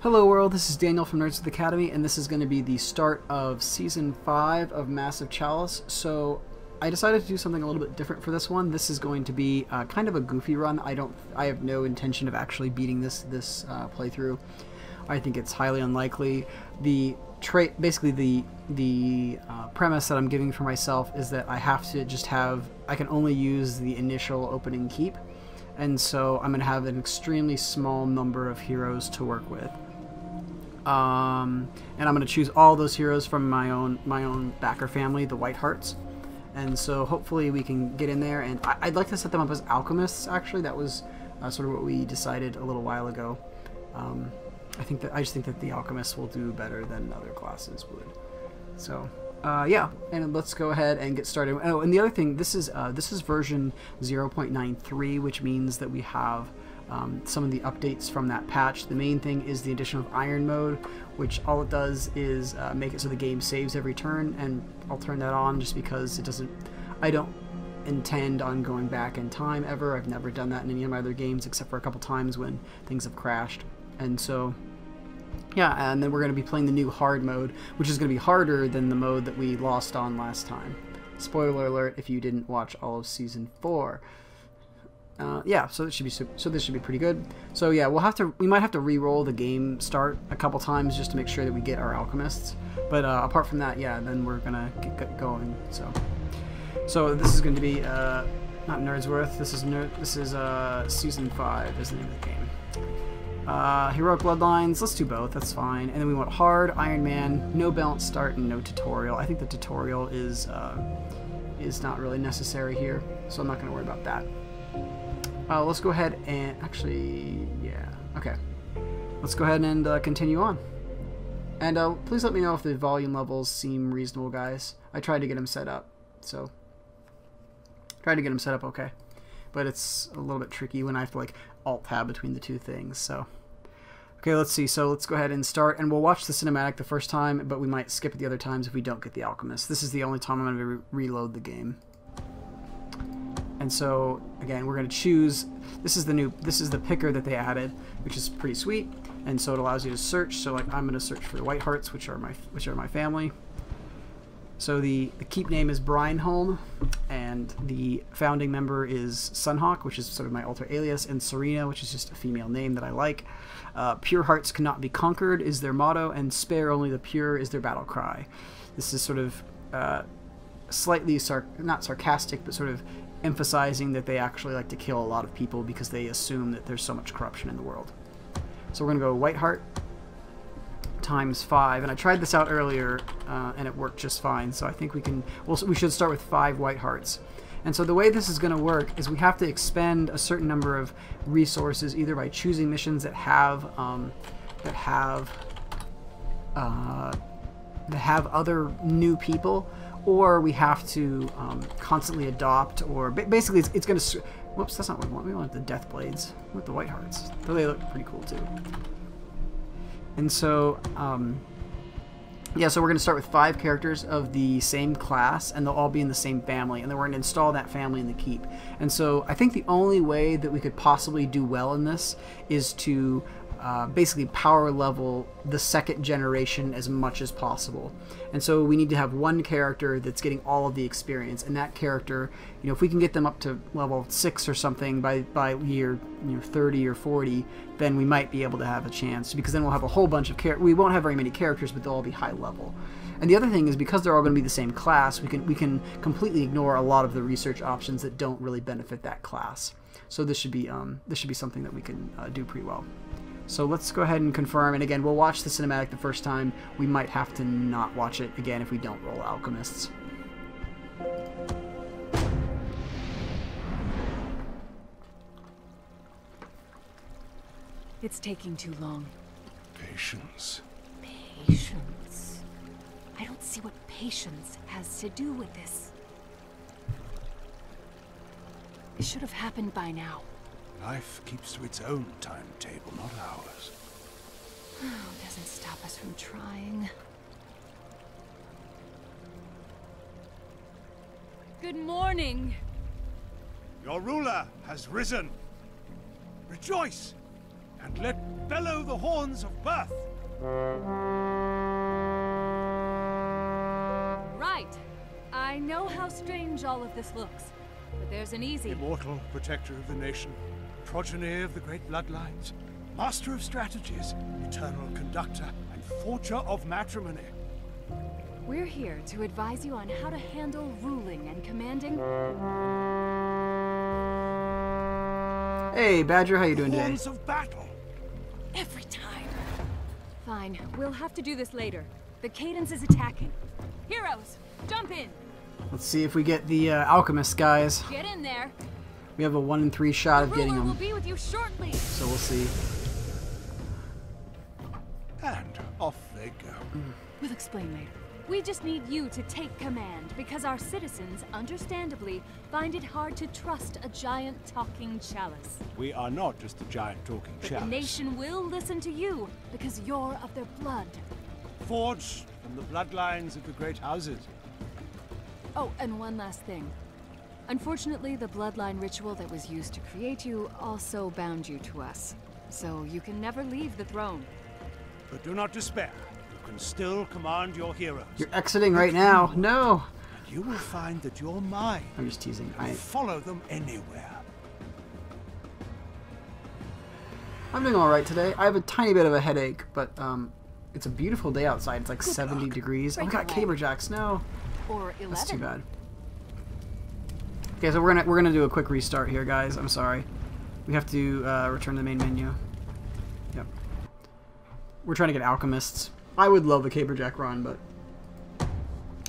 Hello world, this is Daniel from Nerds with Academy, and this is going to be the start of Season 5 of Massive Chalice. So I decided to do something a little bit different for this one. This is going to be kind of a goofy run. I have no intention of actually beating this playthrough. I think it's highly unlikely. The premise that I'm giving for myself is that I have to I can only use the initial opening keep. And so I'm going to have an extremely small number of heroes to work with. And I'm going to choose all those heroes from my own backer family, the White Hearts. And so hopefully we can get in there, and I'd like to set them up as alchemists. Actually, that was sort of what we decided a little while ago. I just think that the alchemists will do better than other classes would. So yeah, and let's go ahead and get started. Oh, and the other thing, this is version 0.93, which means that we have some of the updates from that patch. The main thing is the addition of Iron Mode, which all it does is make it so the game saves every turn, and I'll turn that on just because I don't intend on going back in time ever. I've never done that in any of my other games except for a couple times when things have crashed. And so yeah, and then we're going to be playing the new hard mode, which is going to be harder than the mode that we lost on last time. Spoiler alert if you didn't watch all of Season 4. Yeah, so this should be pretty good. So yeah, we might have to re-roll the game start a couple times just to make sure that we get our alchemists. But apart from that, yeah, then we're gonna get going. So this is going to be not Nerdsworth. This is Season 5 is the name of the game. Heroic Bloodlines, let's do both, that's fine. And then we want hard, Iron Man, no balance start, and no tutorial. I think the tutorial is not really necessary here, so I'm not going to worry about that. Let's go ahead and actually, yeah, okay. Let's go ahead and continue on. And please let me know if the volume levels seem reasonable, guys. I tried to get them set up, okay. But it's a little bit tricky when I have to like Alt-Tab between the two things, so. Okay, let's see. So let's go ahead and start, and we'll watch the cinematic the first time, but we might skip it the other times if we don't get the alchemist. This is the only time I'm going to reload the game. And so again, we're going to choose. This is the picker that they added, which is pretty sweet. And so it allows you to search. So like I'm going to search for the White Hearts, which are my family. So the keep name is Brineholm, and the founding member is Sunhawk, which is sort of my alter alias, and Serena, which is just a female name that I like. Pure hearts cannot be conquered is their motto, and spare only the pure is their battle cry. This is sort of slightly not sarcastic, but sort of emphasizing that they actually like to kill a lot of people because they assume that there's so much corruption in the world. So we're going to go White Heart times 5, and I tried this out earlier and it worked just fine, so I think we should start with 5 White Hearts. And so the way this is going to work is we have to expend a certain number of resources either by choosing missions that have other new people, or we have to constantly adopt, or basically it's going to. Whoops, that's not what we want. We want the Death Blades with the White Hearts. Though they look pretty cool too. And so, yeah, so we're going to start with 5 characters of the same class, and they'll all be in the same family, and then we're going to install that family in the keep. And so I think the only way that we could possibly do well in this is to basically power level the second generation as much as possible. And so we need to have one character that's getting all of the experience, and that character, you know, if we can get them up to level 6 or something by year 30 or 40, then we might be able to have a chance, because then we'll have a whole bunch of we won't have very many characters, but they'll all be high level. And the other thing is, because they're all going to be the same class, we can completely ignore a lot of the research options that don't really benefit that class. So this should be something that we can do pretty well. So let's go ahead and confirm, and again, we'll watch the cinematic the first time. We might have to not watch it again if we don't roll alchemists. It's taking too long. Patience. Patience. I don't see what patience has to do with this. It should have happened by now. Life keeps to its own timetable, not ours. Doesn't stop us from trying. Good morning. Your ruler has risen. Rejoice! and let bellow the horns of birth. Right. I know how strange all of this looks, but there's an easy... Immortal protector of the nation, progeny of the great bloodlines, master of strategies, eternal conductor, and forger of matrimony. We're here to advise you on how to handle ruling and commanding... Hey, Badger, how you doing today? Horns of battle. Every time. Fine, we'll have to do this later. The Cadence is attacking. Heroes, jump in! Let's see if we get the alchemist guys. Get in there. We have a 1 in 3 shot of getting Ruler will them, be with you shortly. so we'll see. And off they go. We'll explain later. We just need you to take command, because our citizens, understandably, find it hard to trust a giant talking chalice. We are not just a giant talking But chalice. the nation will listen to you, because you're of their blood. Forged from the bloodlines of the great houses. Oh, and one last thing. Unfortunately, the bloodline ritual that was used to create you also bound you to us. So you can never leave the throne. But do not despair. You can still command your heroes. You're exiting right now. No! And you will find that your mind I'm just teasing. will follow them anywhere. I'm doing alright today. I have a tiny bit of a headache, but it's a beautiful day outside. It's like 70 degrees. Oh, we got caberjacks. No. Or 11. That's too bad. Okay, so we're gonna do a quick restart here, guys. I'm sorry. We have to return to the main menu. Yep. We're trying to get alchemists. I would love a caberjack run, but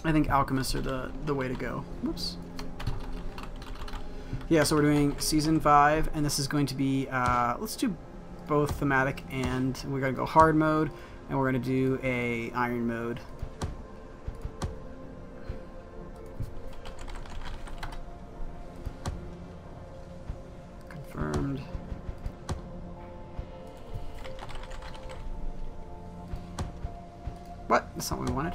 I think alchemists are the way to go. Whoops. Yeah, so we're doing season 5, and this is going to be let's do both thematic, and we're gonna go hard mode, and we're gonna do a iron mode. Confirmed. What? That's not what we wanted.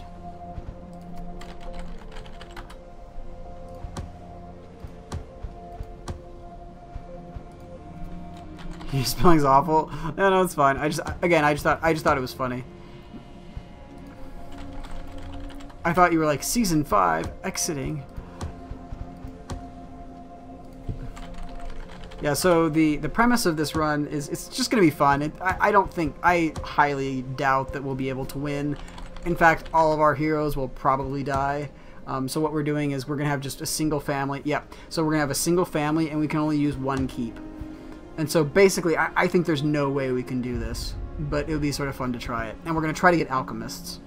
Your spelling's awful. No, it's fine. I just thought it was funny. I thought you were like season 5 exiting. Yeah, so the premise of this run is it's just going to be fun. I highly doubt that we'll be able to win. In fact, all of our heroes will probably die. So what we're doing is we're going to have just a single family. Yep. So we're going to have a single family, and we can only use 1 keep. And so basically, I think there's no way we can do this. But it would be sort of fun to try it. And we're going to try to get alchemists.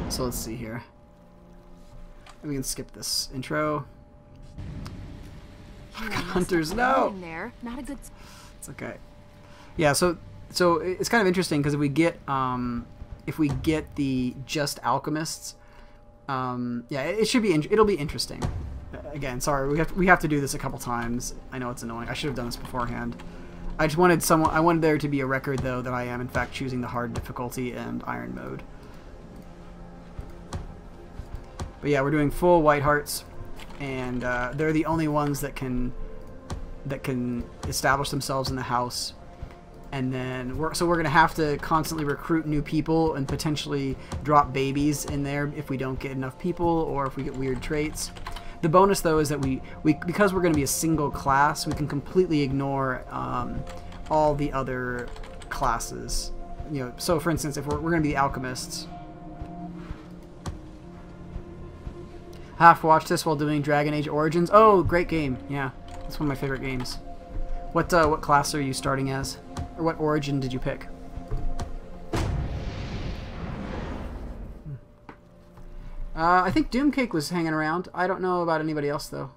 So let's see here. We can skip this intro. Hunters, no! There. Not a good... It's okay. Yeah, so it's kind of interesting because if we get the just alchemists, yeah, it'll be interesting. Again, sorry, we have to do this a couple times. I know it's annoying. I should have done this beforehand. I wanted there to be a record though that I am in fact choosing the hard difficulty and iron mode. But yeah, we're doing full white hearts, and they're the only ones that can establish themselves in the house. And then we're going to have to constantly recruit new people and potentially drop babies in there if we don't get enough people or if we get weird traits. The bonus though is that we because we're going to be a single class, we can completely ignore all the other classes. You know, so for instance, if we're going to be the alchemists, half watch this while doing Dragon Age Origins. Oh, great game! Yeah, it's one of my favorite games. What class are you starting as, or what origin did you pick? I think Doomcake was hanging around. I don't know about anybody else though.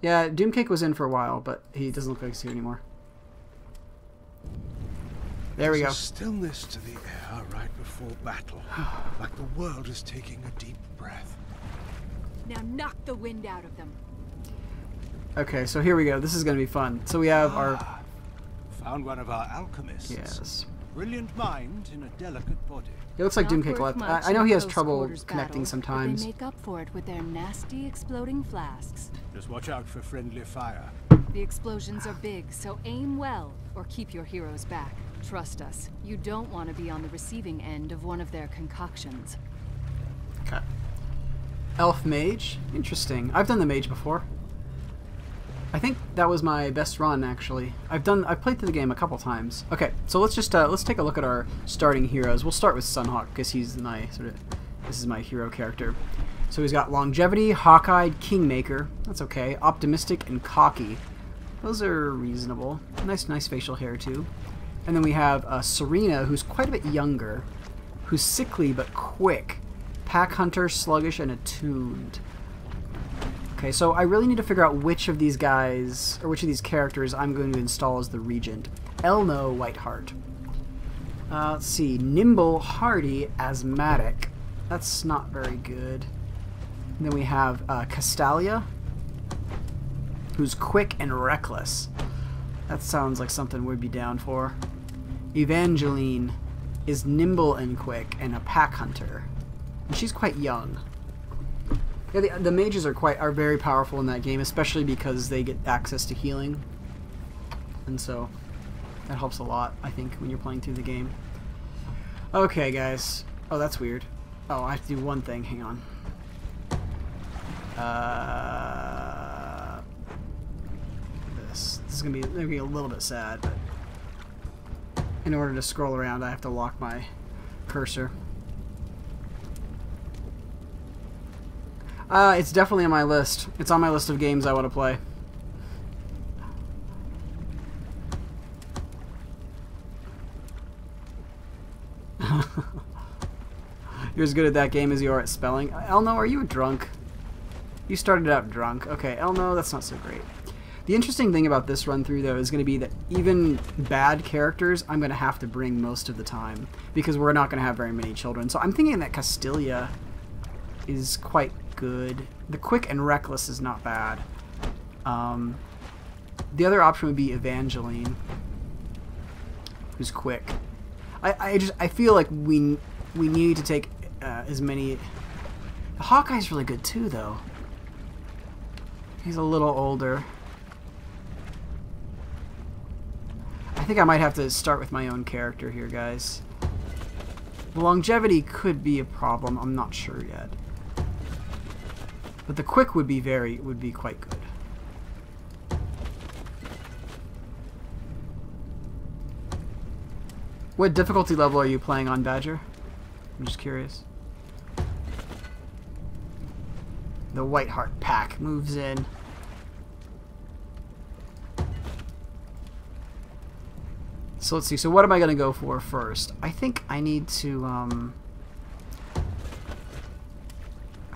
Yeah, Doomcake was in for a while, but he doesn't look like he's here anymore. There we go. There's a stillness to the air right before battle, like the world is taking a deep breath. Now knock the wind out of them. Okay, so here we go. This is going to be fun. So we have our... Found one of our alchemists. Yes. Brilliant mind in a delicate body. He looks like Not Doomkick worth left. much I know in he has close trouble quarters connecting battle, sometimes. But they make up for it with their nasty exploding flasks. Just watch out for friendly fire. The explosions are big, so aim well or keep your heroes back. Trust us, you don't want to be on the receiving end of one of their concoctions. Okay. Elf Mage. Interesting. I've done the Mage before. I think that was my best run, actually. I've played through the game a couple times. Okay, so let's just let's take a look at our starting heroes. We'll start with Sunhawk because he's my this is my hero character. So he's got Longevity, Hawk-Eyed, Kingmaker. That's okay. Optimistic and Cocky. Those are reasonable. Nice facial hair too. And then we have Serena, who's quite a bit younger, who's sickly but quick, Pack Hunter, sluggish, and attuned. Okay, so I really need to figure out which of these guys, or which of these characters I'm going to install as the Regent. Elno, Whiteheart. Let's see, Nimble, Hardy, Asthmatic. That's not very good. And then we have Castalia, who's quick and reckless. That sounds like something we'd be down for. Evangeline is nimble and quick and a pack hunter. And she's quite young. Yeah, the mages are very powerful in that game, especially because they get access to healing. And so that helps a lot, I think, when you're playing through the game. Okay, guys. Oh, that's weird. Oh, I have to do one thing. Hang on. This is gonna be a little bit sad, but in order to scroll around, I have to lock my cursor. It's definitely on my list. It's on my list of games I want to play. You're as good at that game as you are at spelling. Elno, are you drunk? You started out drunk. Okay, Elno, that's not so great. The interesting thing about this run through, though, is going to be that even bad characters, I'm going to have to bring most of the time, because we're not going to have very many children. So I'm thinking that Castilia is quite good. The quick and reckless is not bad. The other option would be Evangeline, who's quick. I feel like we need to take as many. The Hawkeye's really good too, though. He's a little older. I think I might have to start with my own character here, guys. The longevity could be a problem. I'm not sure yet. But the quick would be quite good. What difficulty level are you playing on, Badger? I'm just curious. The Whiteheart pack moves in. So let's see. So what am I going to go for first? I think I need to. I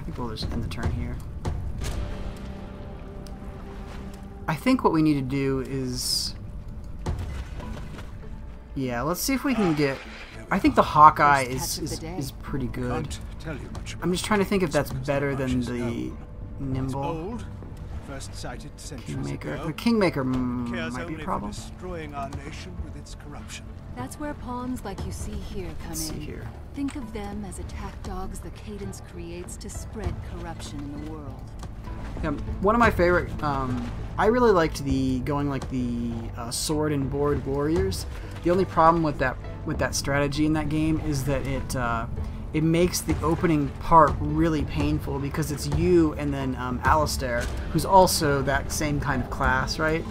think we'll just end the turn here. I think what we need to do is. Yeah, let's see if we can get. I think the Hawkeye is pretty good. I'm just trying to think if that's better than the Nimble. First sighted Kingmaker. The Kingmaker might be a problem. Destroying our nation with its corruption. That's where pawns like you see here come in. Think of them as attack dogs the Cadence creates to spread corruption in the world. Yeah, one of my favorite. I really liked going like the sword and board warriors. The only problem with that strategy in that game is that it makes the opening part really painful because it's you and then Alistair, who's also that same kind of class, right?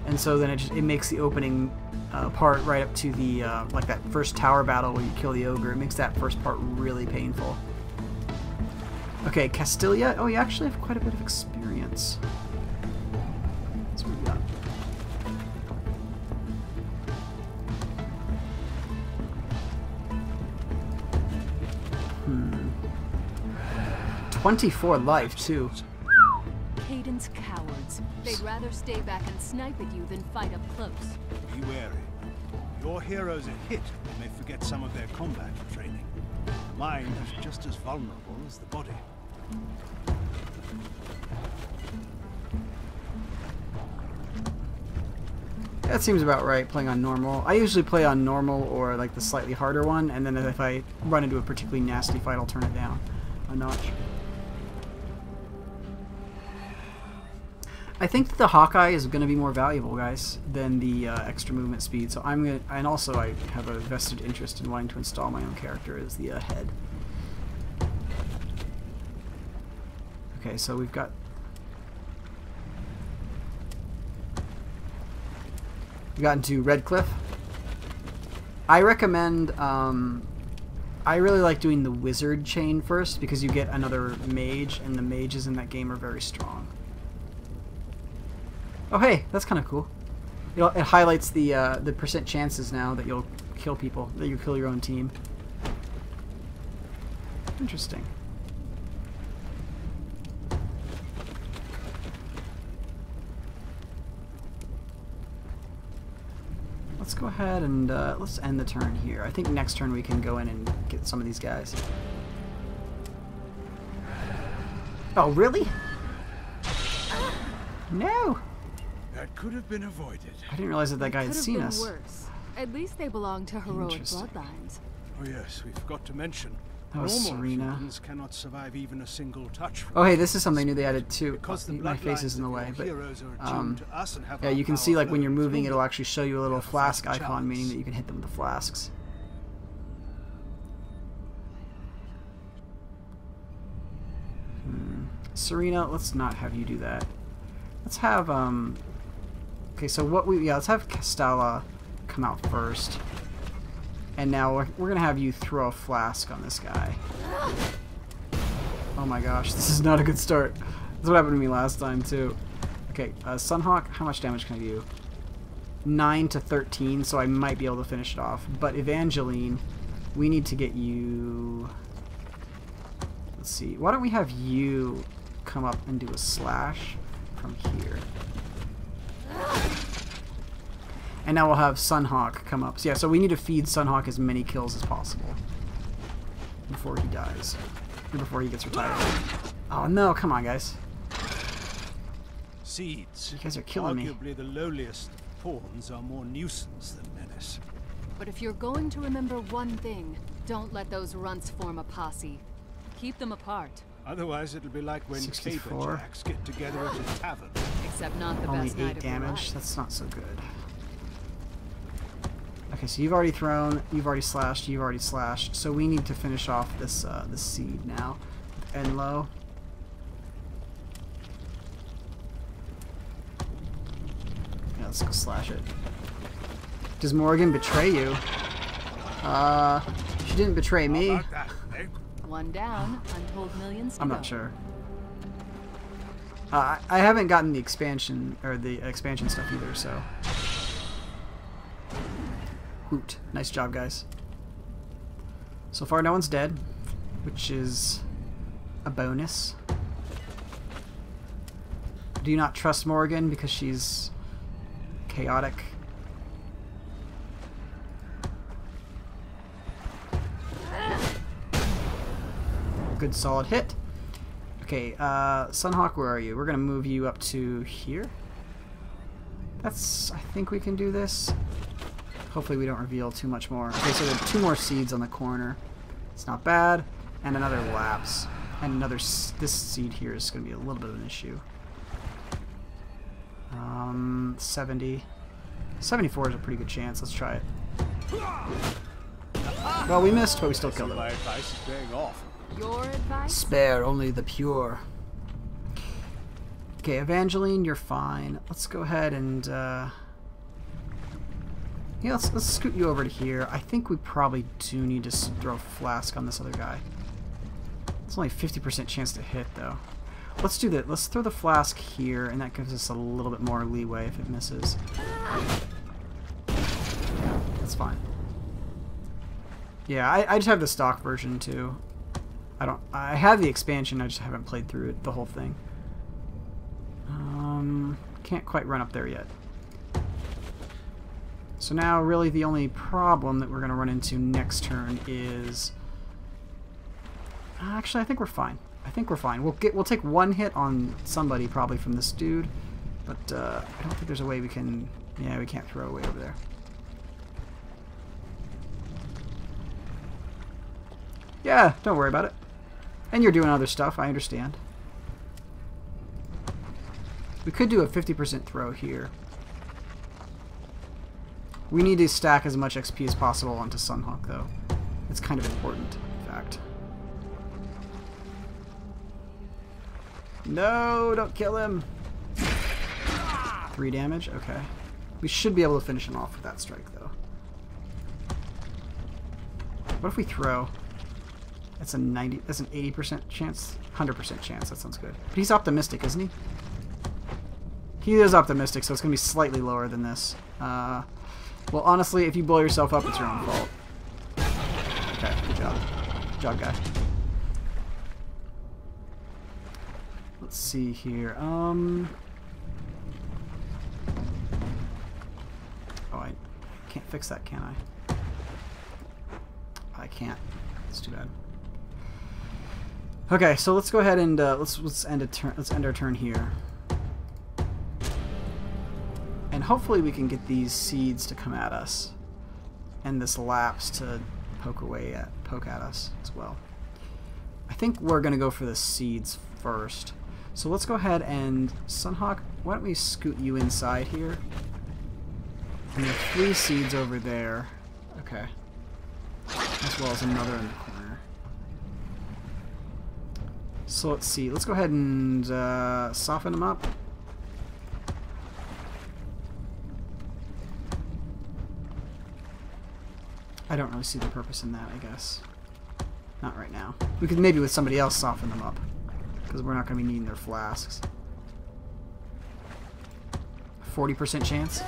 And so then it makes the opening part right up to the like that first tower battle where you kill the ogre. It makes that first part really painful. Okay, Castilia. Oh, you actually have quite a bit of experience. That's what we got. 24 life, too. Cadence cowards. They'd rather stay back and snipe at you than fight up close. Be wary. Your heroes are hit and may forget some of their combat training. The mind is just as vulnerable as the body. That seems about right, playing on normal. I usually play on normal or like the slightly harder one, and then if I run into a particularly nasty fight, I'll turn it down a notch. I think that the Hawkeye is going to be more valuable, guys, than the extra movement speed. So I'm gonna, and also I have a vested interest in wanting to install my own character as the head. Okay, so we've got. We got into Redcliffe. I recommend. I really like doing the wizard chain first because you get another mage, and the mages in that game are very strong. Oh hey, that's kind of cool. It highlights the percent chances now that you'll kill people, that you kill your own team. Interesting. Let's go ahead and let's end the turn here. I think next turn we can go in and get some of these guys. Oh really? No! That could have been avoided. I didn't realize that guy had seen us. Worse. At least they belong to heroic bloodlines. Oh yes, we forgot to mention. That was Normal Serena. humans cannot survive even a single touch from Oh hey, this is something new they added too. because the My face is in the bloodlines way, of but your heroes are attuned to us and have yeah, our you can power see like when flowing you're moving, through it'll them. actually show you a little Yeah, the flask Chalice. icon, meaning that you can hit them with the flasks. Serena, let's not have you do that. Let's have okay, so let's have Castella come out first. And now we're gonna have you throw a flask on this guy. Oh my gosh, this is not a good start. That's what happened to me last time too. Okay, Sunhawk, how much damage can I do? 9 to 13, so I might be able to finish it off. But Evangeline, we need to get you. Let's see. Why don't we have you come up and do a slash from here? And now we'll have Sunhawk come up. So yeah, so we need to feed Sunhawk as many kills as possible before he dies. Or before he gets retired. Oh no, come on guys. Seeds. You guys are killing me. Arguably the lowliest pawns are more nuisance than menace. But if you're going to remember one thing, don't let those runts form a posse. Keep them apart. Otherwise it'll be like when 64. caberjacks get together at a tavern. Except not the Only best night 8 of your damage. life. That's not so good. Okay, so you've already thrown, you've already slashed, you've already slashed. So we need to finish off this this seed now. Enlow. Yeah, let's go slash it. Does Morgan betray you? She didn't betray me. How about that, eh? One down, untold millions to I'm go. not sure. I haven't gotten the expansion or the expansion stuff either, so. Hoot. Nice job, guys. So far, no one's dead, which is a bonus. Do not trust Morgan because she's chaotic. Good solid hit. Okay, Sunhawk, where are you? We're gonna move you up to here. That's, I think we can do this. Hopefully we don't reveal too much more. Okay, so there are 2 more seeds on the corner. It's not bad. And another lapse. And another, this seed here is gonna be a little bit of an issue. 70. 74 is a pretty good chance. Let's try it. Well, we missed, but we still killed My it. advice is paying off. Your advice? Spare only the pure. Okay, Evangeline, you're fine. Let's go ahead and yeah, let's scoot you over to here. I think we probably do need to throw a flask on this other guy. It's only 50% chance to hit though. Let's do that. Let's throw the flask here, and that gives us a little bit more leeway if it misses. That's fine. Yeah, I just have the stock version too. I have the expansion, I just haven't played through it, the whole thing. Can't quite run up there yet. So now really the only problem that we're going to run into next turn is... Actually, I think we're fine. I think we're fine. We'll take 1 hit on somebody probably from this dude, but I don't think there's a way we can Yeah, we can't throw away over there. Yeah, don't worry about it. And you're doing other stuff, I understand. We could do a 50% throw here. We need to stack as much XP as possible onto Sunhawk, though. It's kind of important, in fact. No, don't kill him! 3 damage? Okay. We should be able to finish him off with that strike, though. What if we throw? That's an 80% chance? 100% chance, that sounds good. But he's optimistic, isn't he? He is optimistic, so it's going to be slightly lower than this. Well, honestly, if you blow yourself up, it's your own fault. Okay, good job. Good job, guy. Let's see here. Oh, I can't fix that, can I? I can't. It's too bad. Okay, so let's go ahead and let's end our turn here. And hopefully we can get these seeds to come at us, and this lapse to poke at us as well. I think we're gonna go for the seeds first. So let's go ahead and Sunhawk, why don't we scoot you inside here? And there are 3 seeds over there. Okay. As well as another in the corner. So let's see. Let's go ahead and soften them up. I don't really see the purpose in that, I guess. Not right now. We could maybe with somebody else soften them up, because we're not going to be needing their flasks. 40% chance?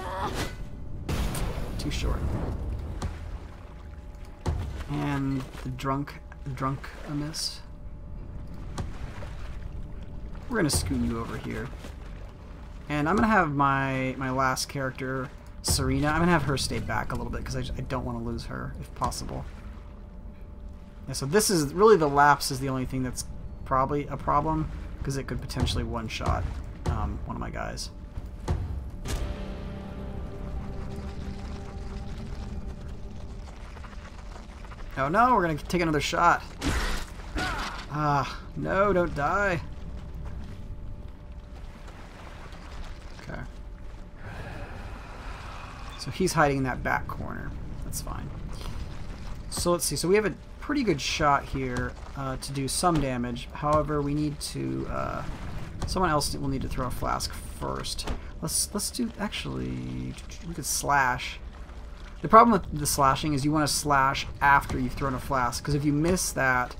Too short. And the drunk a miss. We're going to scoot you over here. And I'm going to have my last character, Serena, I'm going to have her stay back a little bit because I don't want to lose her, if possible. Yeah, so this is really, the lapse is the only thing that's probably a problem, because it could potentially one-shot one of my guys. Oh no, we're going to take another shot. Ah, no, don't die. Okay. So he's hiding in that back corner. That's fine. So let's see. So we have a pretty good shot here to do some damage. However, we need to... someone else will need to throw a flask first. Let's do... Actually, we could slash. The problem with the slashing is you want to slash after you've thrown a flask, because if you miss that,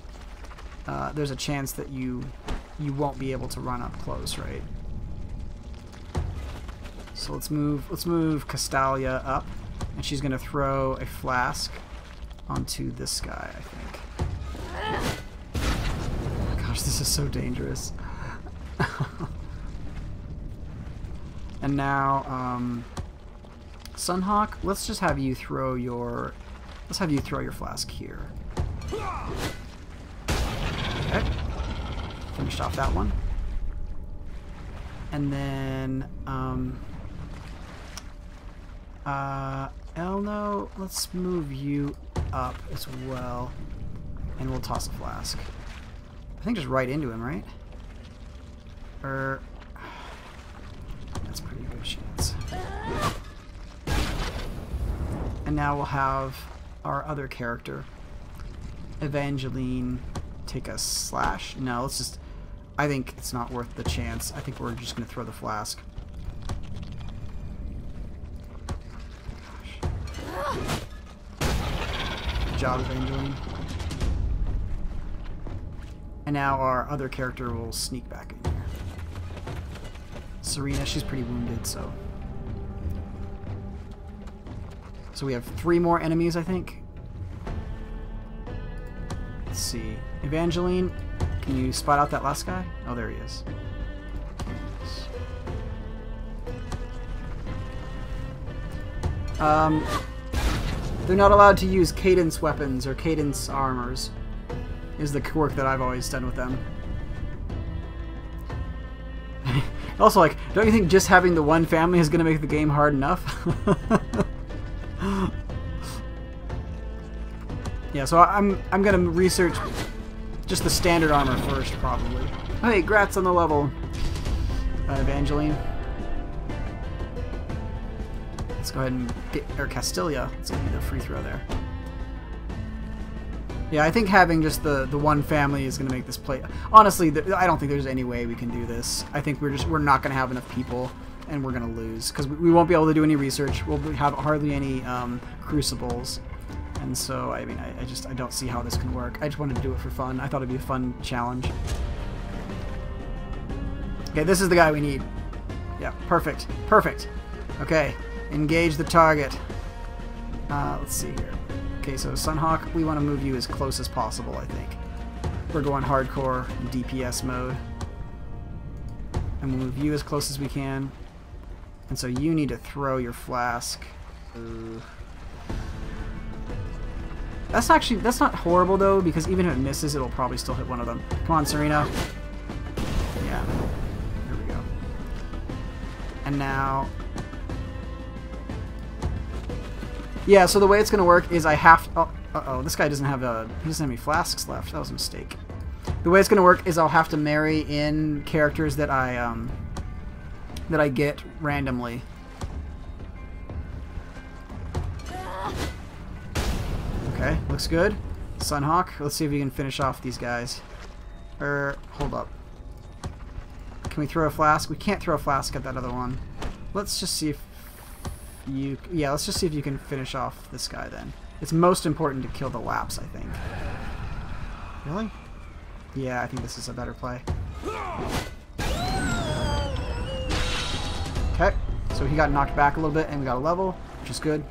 there's a chance that you won't be able to run up close, right? So let's move Castalia up, and she's gonna throw a flask onto this guy, I think. Oh my gosh, this is so dangerous. And now, Sunhawk, let's just have you throw your flask here. Okay. Finished off that one. And then, Elno, let's move you up as well. And we'll toss a flask. I think just right into him, right? Or... That's a pretty good chance. And now we'll have our other character, Evangeline, take a slash. No, let's just... I think it's not worth the chance. I think we're just going to throw the flask. Gosh. Good job, Evangeline. And now our other character will sneak back in here. Serena, she's pretty wounded, so... So we have 3 more enemies, I think. Let's see. Evangeline, can you spot out that last guy? Oh, there he is. They're not allowed to use cadence weapons or cadence armors, is the quirk that I've always done with them. Also, like, don't you think just having the one family is going to make the game hard enough? Yeah, so I'm going to research just the standard armor first, probably. Oh, hey, Gratz on the level. Evangeline. Let's go ahead and get... Or Castilia. Let's give you the free throw there. Yeah, I think having just the one family is going to make this play... Honestly, I don't think there's any way we can do this. I think we're not going to have enough people, and we're going to lose. Because we won't be able to do any research. We'll have hardly any crucibles. And so, I mean, I don't see how this can work. I just wanted to do it for fun. I thought it'd be a fun challenge. Okay, this is the guy we need. Yeah, perfect. Perfect. Okay, engage the target. Let's see here. Okay, so Sunhawk, we want to move you as close as possible, I think. We're going hardcore DPS mode. And we'll move you as close as we can. And so you need to throw your flask. That's not horrible though, because even if it misses, it'll probably still hit one of them. Come on, Serena. Yeah. Here we go. And now... Yeah, so the way it's going to work is I have... Oh, uh-oh, this guy doesn't have he doesn't have any flasks left. That was a mistake. The way it's going to work is I'll have to marry in characters that I get randomly. Okay, looks good. Sunhawk, let's see if we can finish off these guys. Hold up. Can we throw a flask? We can't throw a flask at that other one. Let's just see if you... Yeah, let's just see if you can finish off this guy then. It's most important to kill the laps, I think. Really? Yeah, I think this is a better play. Okay, so he got knocked back a little bit and we got a level, which is good.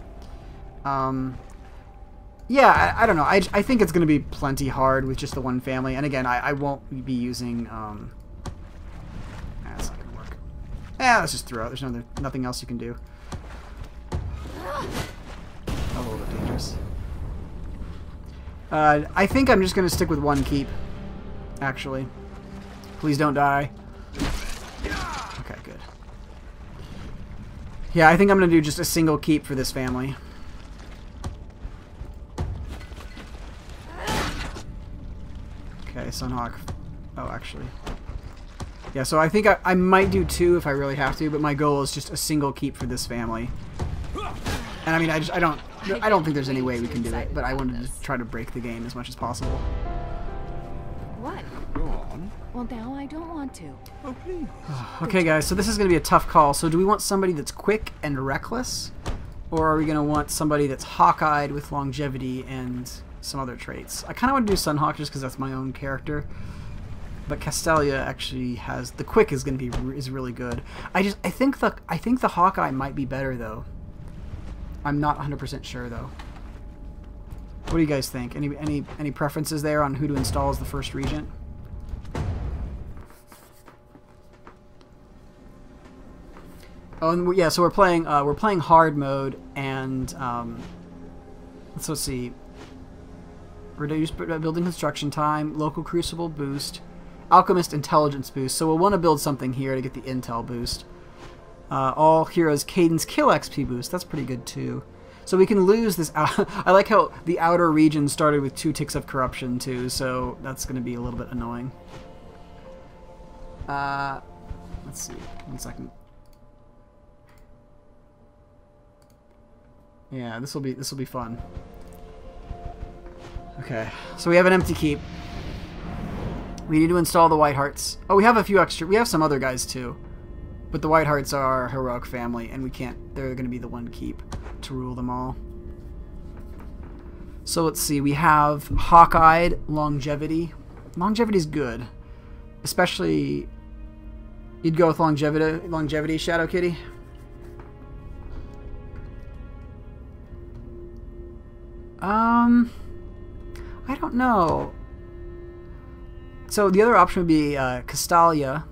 Yeah, I don't know. I think it's going to be plenty hard with just the one family. And again, I won't be using... That's not going to work. Let's just throw it. There's nothing else you can do. A little bit dangerous. I think I'm just going to stick with one keep, actually. Please don't die. Okay, good. Yeah, I think I'm going to do just a single keep for this family. Okay, Sunhawk. Oh, actually. Yeah, so I think I might do two if I really have to, but my goal is just a single keep for this family. And I mean, I don't think there's any way we can do it, but I wanted to try to break the game as much as possible. What? Go on. Well, now I don't want to. Oh, please. Okay, guys, so this is going to be a tough call. So do we want somebody that's quick and reckless? Or are we going to want somebody that's hawk-eyed with longevity and some other traits? I kind of want to do Sunhawk just because that's my own character. But Castalia actually has... The quick is going to be really good. I think the Hawkeye might be better, though. I'm not 100% sure, though. What do you guys think? Any preferences there on who to install as the first Regent? Oh, and yeah. So we're playing hard mode, and let's see. Reduce building construction time, local crucible boost, alchemist intelligence boost. So we'll want to build something here to get the intel boost. All heroes cadence kill XP boost. That's pretty good too. So we can lose this. I like how the outer region started with 2 ticks of corruption too. So that's going to be a little bit annoying. Let's see. 1 second. Yeah, this will be fun. Okay, so we have an empty keep. We need to install the White Hearts. Oh, we have a few extra. We have some other guys too. But the White Hearts are our heroic family, and we can't... They're going to be the one keep to rule them all. So let's see. We have Hawk-Eyed, Longevity. Longevity's good. Especially... You'd go with Longevity, Shadow Kitty? I don't know. So the other option would be Castalia,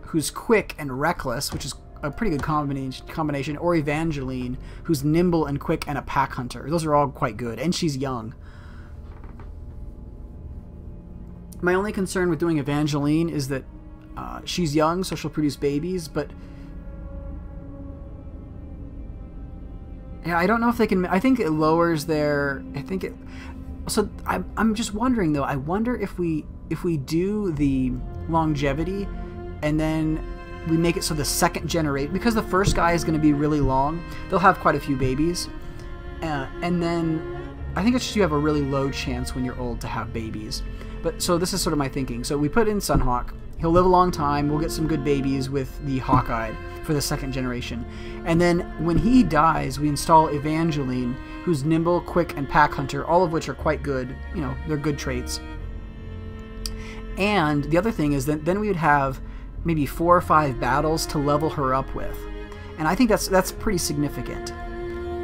who's quick and reckless, which is a pretty good combination, or Evangeline, who's nimble and quick and a pack hunter. Those are all quite good, and she's young. My only concern with doing Evangeline is that She's young, so she'll produce babies, but yeah, I don't know if they can. I think it lowers their. I think it. So I'm just wondering though. I wonder if we do the longevity, and then we make it so the second generation, because the first guy is going to be really long. They'll have quite a few babies, and then I think it's just you have a really low chance when you're old to have babies. But so this is sort of my thinking. So we put in Sunhawk. He'll live a long time. We'll get some good babies with the Hawkeye for the second generation. And then when he dies, we install Evangeline, who's nimble, quick, and pack hunter, all of which are quite good. You know, they're good traits. And the other thing is that then we would have maybe 4 or 5 battles to level her up with. And I think that's pretty significant.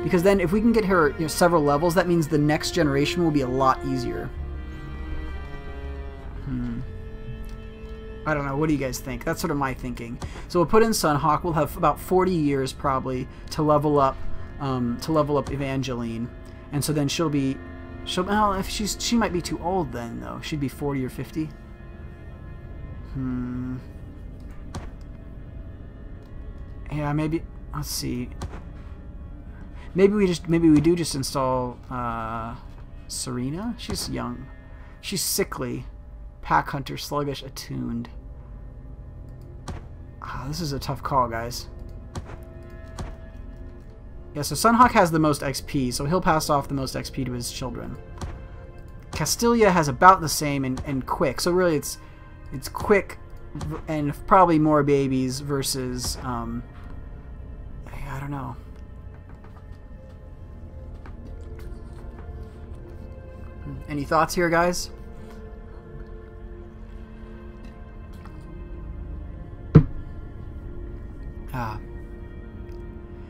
Because then if we can get her, you know, several levels, that means the next generation will be a lot easier. I don't know. What do you guys think? That's sort of my thinking. So we'll put in Sunhawk. We'll have about 40 years probably to level up Evangeline, and so then well, if she might be too old then though. She'd be 40 or 50. Yeah, maybe. Let's see. Maybe we do just install Serena. She's young. She's sickly. Pack hunter, sluggish, attuned. This is a tough call, guys. Yeah, so Sunhawk has the most XP, so he'll pass off the most XP to his children. Castilia has about the same and quick, so really it's quick and probably more babies versus I don't know. Any thoughts here, guys?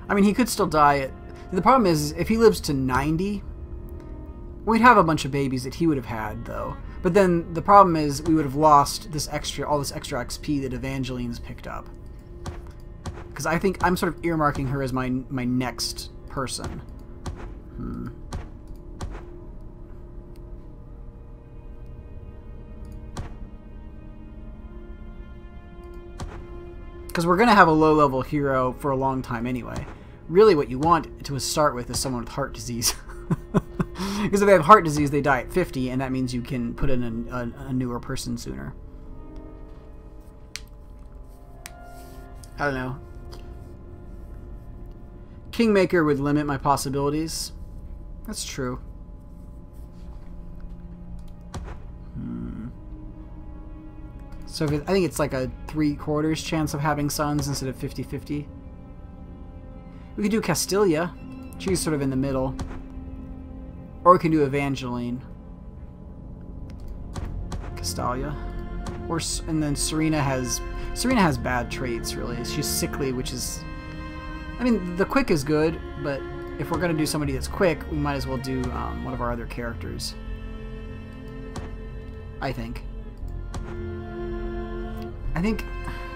I mean, he could still die. The problem is, if he lives to 90, we'd have a bunch of babies that he would have had, though. But then the problem is, we would have lost all this extra XP that Evangeline's picked up. Because I think I'm sort of earmarking her as my next person. Because we're going to have a low-level hero for a long time anyway. Really what you want to start with is someone with heart disease. Because if they have heart disease, they die at 50, and that means you can put in a newer person sooner. I don't know. Kingmaker would limit my possibilities. That's true. So I think it's like a 3/4 chance of having sons instead of 50-50. We could do Castilia. She's sort of in the middle. Or we can do Evangeline. Castalia. And then Serena has bad traits, really. She's sickly, which is... I mean, the quick is good, but if we're going to do somebody that's quick, we might as well do one of our other characters. I think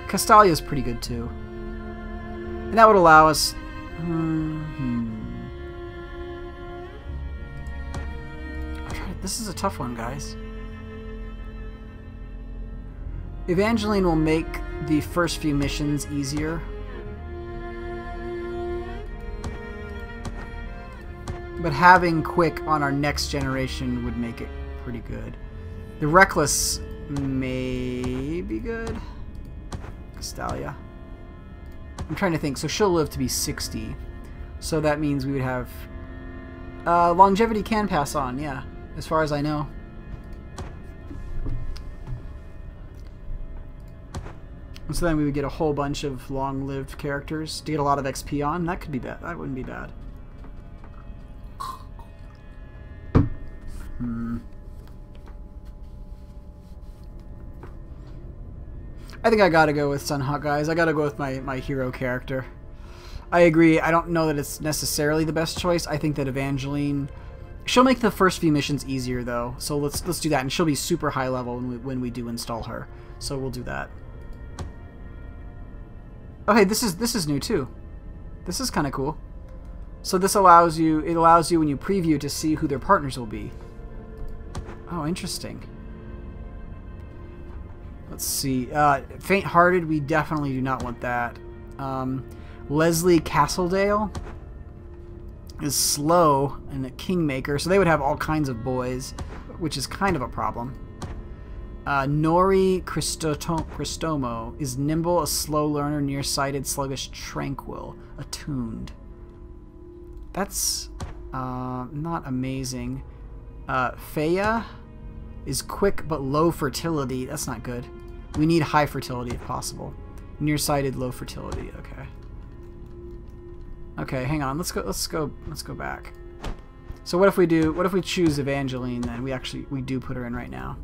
Castalia is pretty good too, and that would allow us. This is a tough one, guys. Evangeline will make the first few missions easier, but having quick on our next generation would make it pretty good. The Reckless may be good. Castalia. I'm trying to think. So she'll live to be 60. So that means we would have... longevity can pass on, yeah. As far as I know. And so then we would get a whole bunch of long-lived characters to get a lot of XP on. That could be bad. That wouldn't be bad. I think I gotta go with Sunhawk, guys. I gotta go with my hero character. I agree. I don't know that it's necessarily the best choice. I think that Evangeline... She'll make the first few missions easier, though. So let's do that. And she'll be super high level when we do install her. So we'll do that. Okay, this is new, too. This is kind of cool. So this allows you... It allows you, when you preview, to see who their partners will be. Oh, interesting. Let's see. Faint-hearted, we definitely do not want that. Leslie Castledale is slow and a kingmaker, so they would have all kinds of boys, which is kind of a problem. Nori Cristomo is nimble, a slow learner, nearsighted, sluggish, tranquil, attuned. That's not amazing. Feya is quick but low fertility. That's not good. We need high fertility if possible. Nearsighted, low fertility. Okay. Okay, hang on. Let's go back. So what if we choose Evangeline then? We do put her in right now.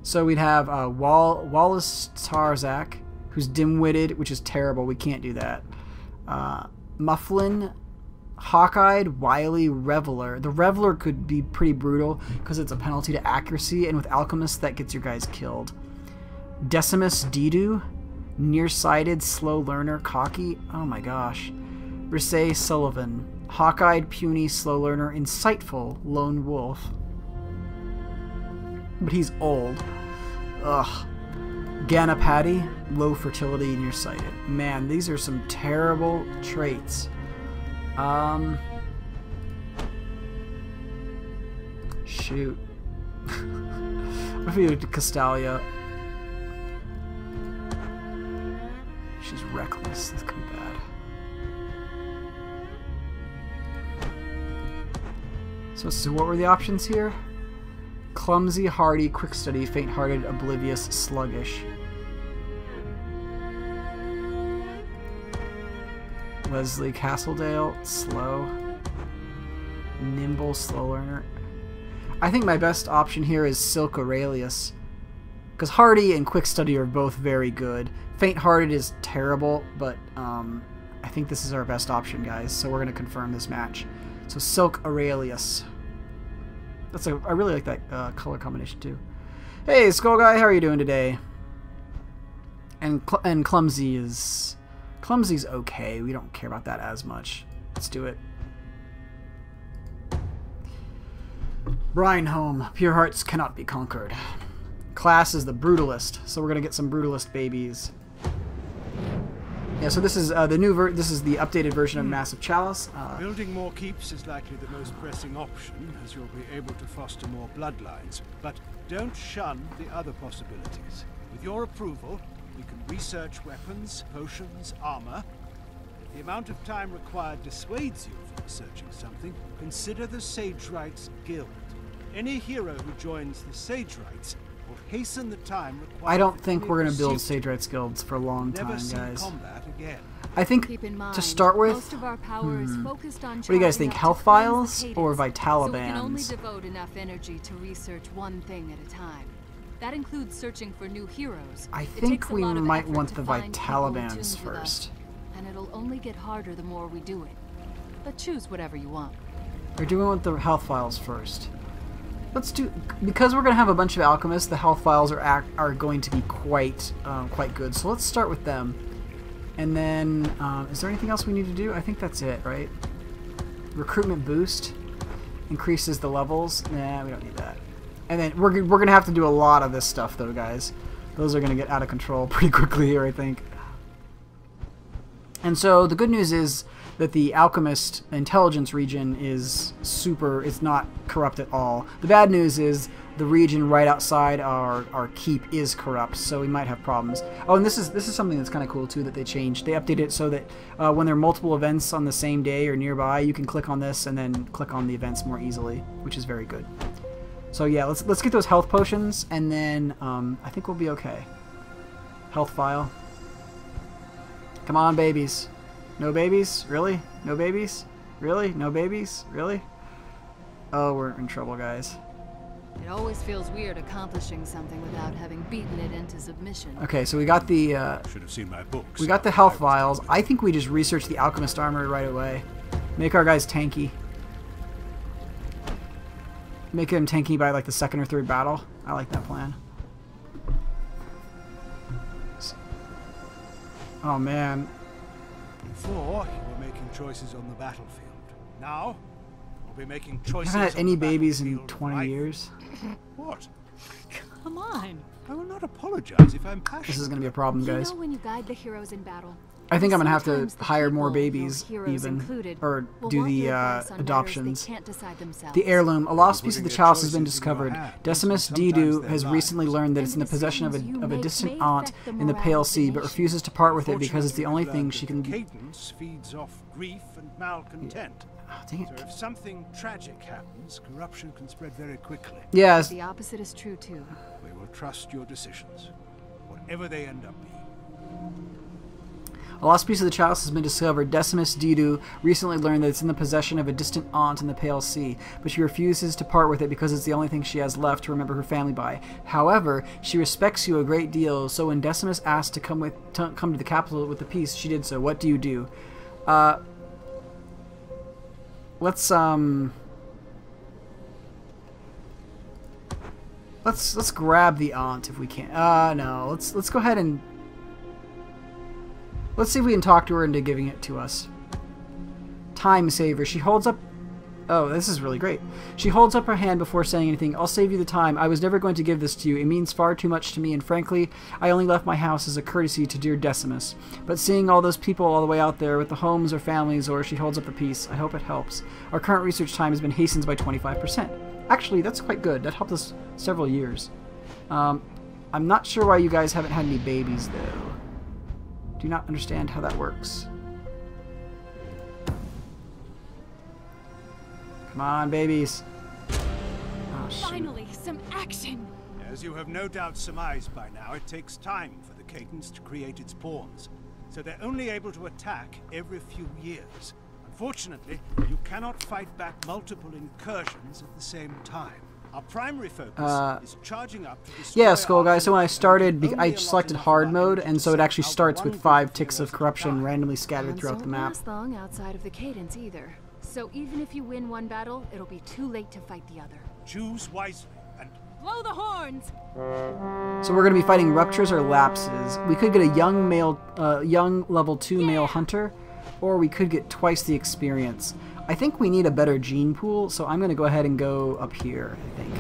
So we'd have Wallace Tarzak, who's dim-witted, which is terrible. We can't do that. Mufflin, hawk-eyed, wily, reveler. The reveler could be pretty brutal because it's a penalty to accuracy, and with alchemist that gets your guys killed. Decimus Didu, nearsighted, slow learner, cocky. Oh my gosh. Risay Sullivan, hawk-eyed, puny, slow learner, insightful, lone wolf. But he's old. Ugh. Ganapati, low fertility, nearsighted. Man, these are some terrible traits. Shoot. What if we do Castalia? She's reckless. This could be bad. So what were the options here? Clumsy, hardy, quick study, faint-hearted, oblivious, sluggish. Leslie Castledale, slow. Nimble, slow learner. I think my best option here is Silk Aurelius. Because hardy and quick study are both very good. Faint-hearted is terrible, but I think this is our best option, guys. So we're going to confirm this match. So Silk Aurelius. I really like that color combination too. Hey, Skull Guy, how are you doing today? And Clumsy's okay. We don't care about that as much. Let's do it. Brineholm, pure hearts cannot be conquered. Class is the brutalist, so we're gonna get some brutalist babies. Yeah, so this is this is the updated version of Massive Chalice. Building more keeps is likely the most pressing option, as you'll be able to foster more bloodlines. But don't shun the other possibilities. With your approval, we can research weapons, potions, armor. If the amount of time required dissuades you from researching something, consider the Sage Rights Guild. Any hero who joins the Sage Rights will hasten the time required. I don't think we're going to build Sage Rights guilds for a long time, guys. I think to start with, most of our power is focused on what do you guys think? Health vials or Vitalabands? So we can only devote enough energy to research one thing at a time. That includes searching for new heroes. I think we might want the Vitalabands first. And it'll only get harder the more we do it. But choose whatever you want. Or do we want the health vials first? Let's do, because we're going to have a bunch of alchemists. The health vials are going to be quite good. So let's start with them. And then, is there anything else we need to do? I think that's it, right? Recruitment boost increases the levels. Nah, we don't need that. And then we're going to have to do a lot of this stuff, though, guys. Those are going to get out of control pretty quickly here, I think. And so the good news is that the alchemist intelligence region is it's not corrupt at all. The bad news is the region right outside our keep is corrupt, so we might have problems. Oh, and this is something that's kind of cool too that they changed. They updated it so that when there are multiple events on the same day or nearby, you can click on this and then click on the events more easily, which is very good. So yeah, let's get those health potions, and then I think we'll be okay. Health file. Come on, babies. No babies? Really? No babies? Really? No babies? Really? Oh, we're in trouble, guys. It always feels weird accomplishing something without having beaten it into submission. Okay, so we got the should have seen my books. We got the health vials. I think we just research the alchemist armor right away. Make our guys tanky. Make them tanky by like the second or third battle. I like that plan. Oh man. Before, you were making choices on the battlefield. Now, we'll be making choices. I haven't had any babies in 20 years. What? come on. I will not apologize if I'm passionate. This is gonna be a problem, You guys. know when you guide the heroes in battle, I think I'm gonna have to sometimes the hire more people, babies, your heroes even, included, or will do want the your advice on matters adoptions. they can't decide themselves. The heirloom. A lost piece of the Putting chalice their has been choices in your discovered. hands, Decimus and sometimes Didu their has recently lives. learned that it's in the And possession of decisions you a make distant may aunt affect the in the morale Pale of the Sea, but nation. refuses to part with it because it's the only Fortunately, thing we've she learned can. that cadence feeds off grief and malcontent. Oh, dang So it. if something tragic happens, corruption can spread very quickly. Yeah, The opposite is true too. We will trust your decisions, whatever they end up being. a lost piece of the chalice has been discovered. Decimus Didu recently learned that it's in the possession of a distant aunt in the Pale Sea, but she refuses to part with it because it's the only thing she has left to remember her family by. However, she respects you a great deal, so when Decimus asked to come to the capital with the piece, she did so. What do you do? Let's grab the aunt if we can. No, let's go ahead and let's see if we can talk to her into giving it to us. Time saver. She holds up. Oh, this is really great. She holds up her hand before saying anything. I'll save you the time. I was never going to give this to you. It means far too much to me, and frankly, I only left my house as a courtesy to dear Decimus. But seeing all those people all the way out there with the homes or families, or she holds up the piece, I hope it helps. Our current research time has been hastened by 25%. Actually, that's quite good. That helped us several years. I'm not sure why you guys haven't had any babies, though. Do not understand how that works. Come on, babies. Oh, shoot. Finally, some action! As you have no doubt surmised by now, it takes time for the cadence to create its pawns, so they're only able to attack every few years. Unfortunately, you cannot fight back multiple incursions at the same time. Our primary focus is charging up to destroy Yeah, Skull Guy. So when I started, only I allot selected enough hard money mode, to and so it send actually out starts one with 5 group of ticks of heroes at a corruption time. randomly scattered Guns throughout the don't map. last long outside of the cadence either. So even if you win one battle, it'll be too late to fight the other. Choose wisely and Blow the horns! So we're going to be fighting ruptures or lapses. We could get a young level 2 male hunter, or we could get twice the experience. I think we need a better gene pool, so I'm going to go ahead and go up here, I think.